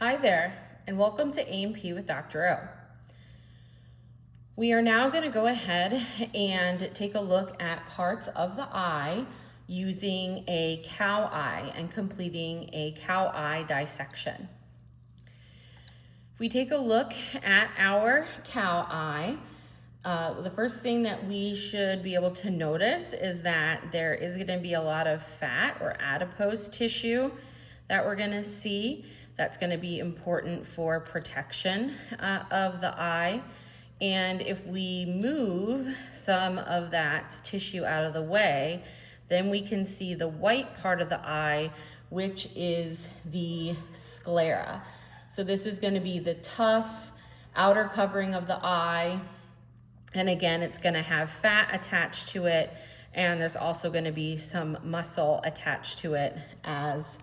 Hi there, and welcome to A&P with Dr. O. We are now going to go ahead and take a look at parts of the eye using a cow eye and completing a cow eye dissection. If we take a look at our cow eye, the first thing that we should be able to notice is that there is going to be a lot of fat or adipose tissue that we're going to see. That's going to be important for protection of the eye. And if we move some of that tissue out of the way, then we can see the white part of the eye, which is the sclera. So this is going to be the tough outer covering of the eye. And again, it's going to have fat attached to it, and there's also going to be some muscle attached to it as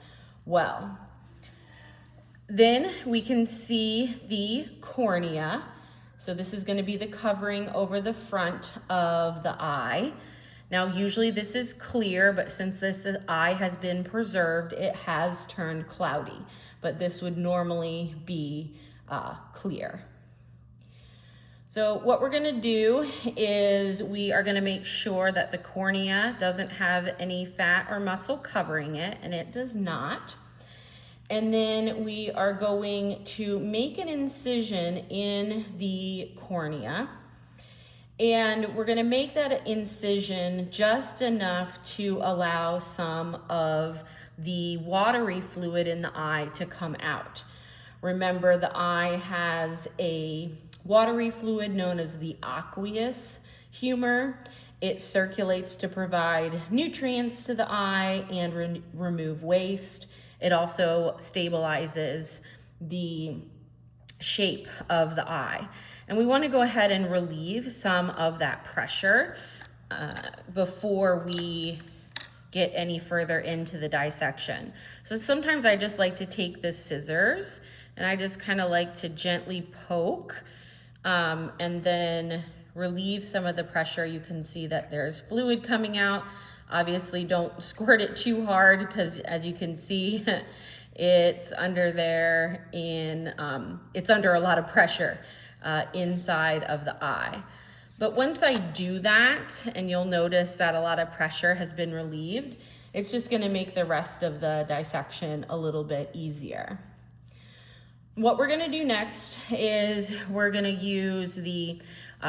well. Then we can see the cornea. So this is going to be the covering over the front of the eye. Now, usually this is clear, but since this eye has been preserved, it has turned cloudy. But this would normally be clear. So what we're going to do is we are going to make sure that the cornea doesn't have any fat or muscle covering it, and it does not. And then we are going to make an incision in the cornea. And we're going to make that incision just enough to allow some of the watery fluid in the eye to come out. Remember, the eye has a watery fluid known as the aqueous humor. It circulates to provide nutrients to the eye and remove waste. It also stabilizes the shape of the eye. And we want to go ahead and relieve some of that pressure before we get any further into the dissection. So sometimes I just like to take the scissors and I just kind of like to gently poke and then relieve some of the pressure. You can see that there's fluid coming out. Obviously, don't squirt it too hard because, as you can see, it's under there it's under a lot of pressure inside of the eye. But once I do that, and you'll notice that a lot of pressure has been relieved, it's just going to make the rest of the dissection a little bit easier. What we're going to do next is we're going to use the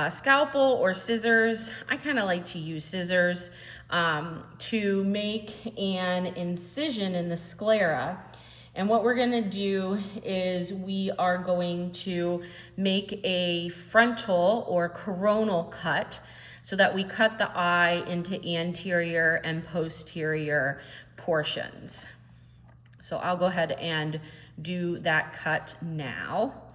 scalpel or scissors. I kind of like to use scissors to make an incision in the sclera. And what we're going to do is we are going to make a frontal or coronal cut so that we cut the eye into anterior and posterior portions. So I'll go ahead and do that cut now.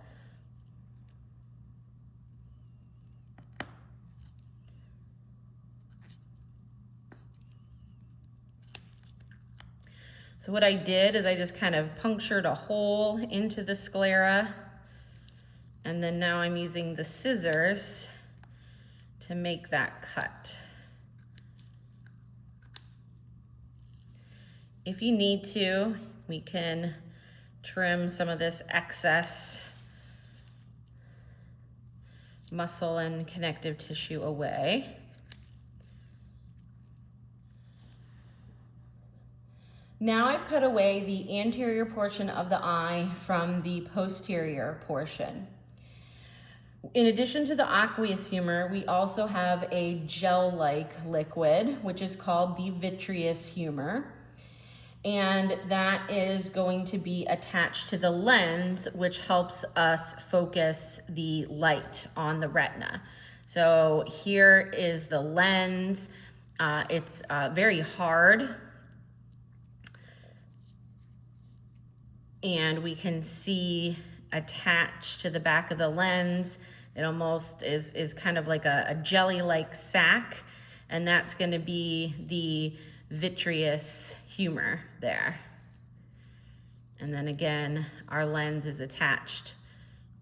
So what I did is I just kind of punctured a hole into the sclera, and then now I'm using the scissors to make that cut. If you need to, we can trim some of this excess muscle and connective tissue away. Now I've cut away the anterior portion of the eye from the posterior portion. In addition to the aqueous humor, we also have a gel-like liquid, which is called the vitreous humor. And that is going to be attached to the lens, which helps us focus the light on the retina. So here is the lens. It's very hard. And we can see attached to the back of the lens, it almost is kind of like a jelly-like sac, and that's going to be the vitreous humor there. And then again, our lens is attached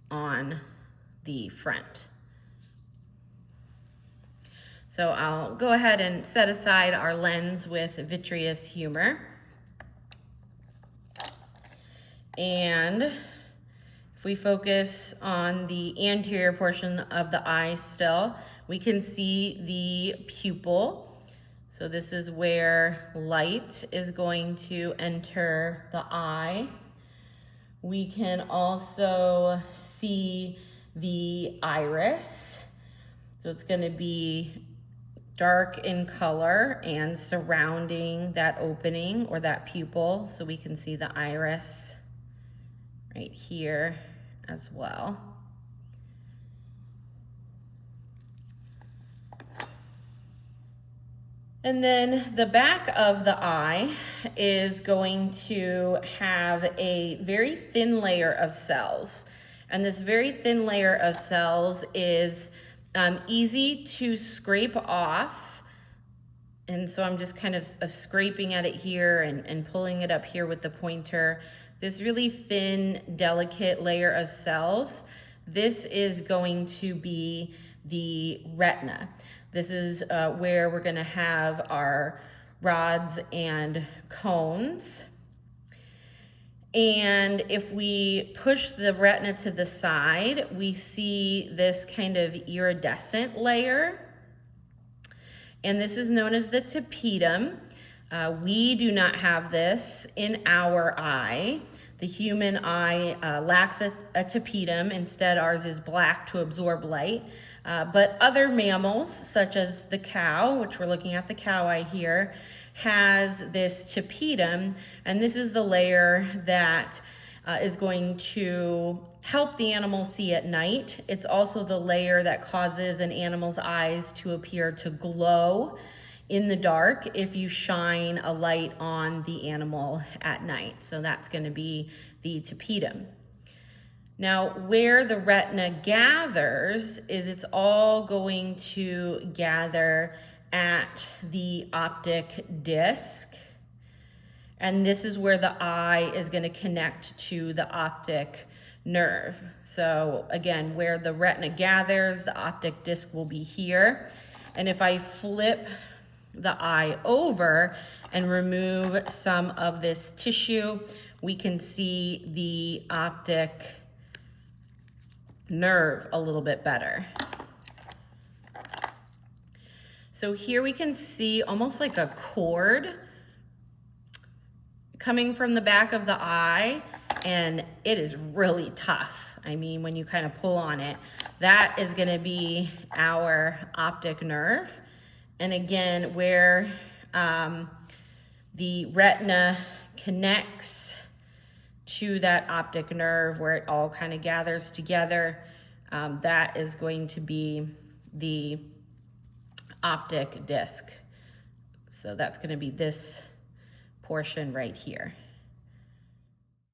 on the front. So I'll go ahead and set aside our lens with vitreous humor. And If we focus on the anterior portion of the eye still, we can see the pupil. So this is where light is going to enter the eye. We can also see the iris. So it's going to be dark in color and surrounding that opening or that pupil, so we can see the iris right here as well. And then the back of the eye is going to have a very thin layer of cells. And this very thin layer of cells is easy to scrape off. And so I'm just kind of scraping at it here and pulling it up here with the pointer. This really thin, delicate layer of cells, this is going to be the retina. This is where we're gonna have our rods and cones. And if we push the retina to the side, we see this kind of iridescent layer. And this is known as the tapetum. We do not have this in our eye. The human eye lacks a tapetum. Instead, ours is black to absorb light. But other mammals, such as the cow, which we're looking at the cow eye here, has this tapetum, and this is the layer that is going to help the animal see at night. It's also the layer that causes an animal's eyes to appear to glow in the dark if you shine a light on the animal at night. So that's going to be the tapetum. Now, where the retina gathers is it's all going to gather at the optic disc. And this is where the eye is going to connect to the optic nerve. So again, where the retina gathers, the optic disc will be here. And if I flip the eye over and remove some of this tissue, we can see the optic nerve a little bit better. So here we can see almost like a cord coming from the back of the eye, and it is really tough. I mean, when you kind of pull on it, that is going to be our optic nerve. And again, where the retina connects to that optic nerve, where it all kind of gathers together, that is going to be the optic disc. So that's going to be this portion right here.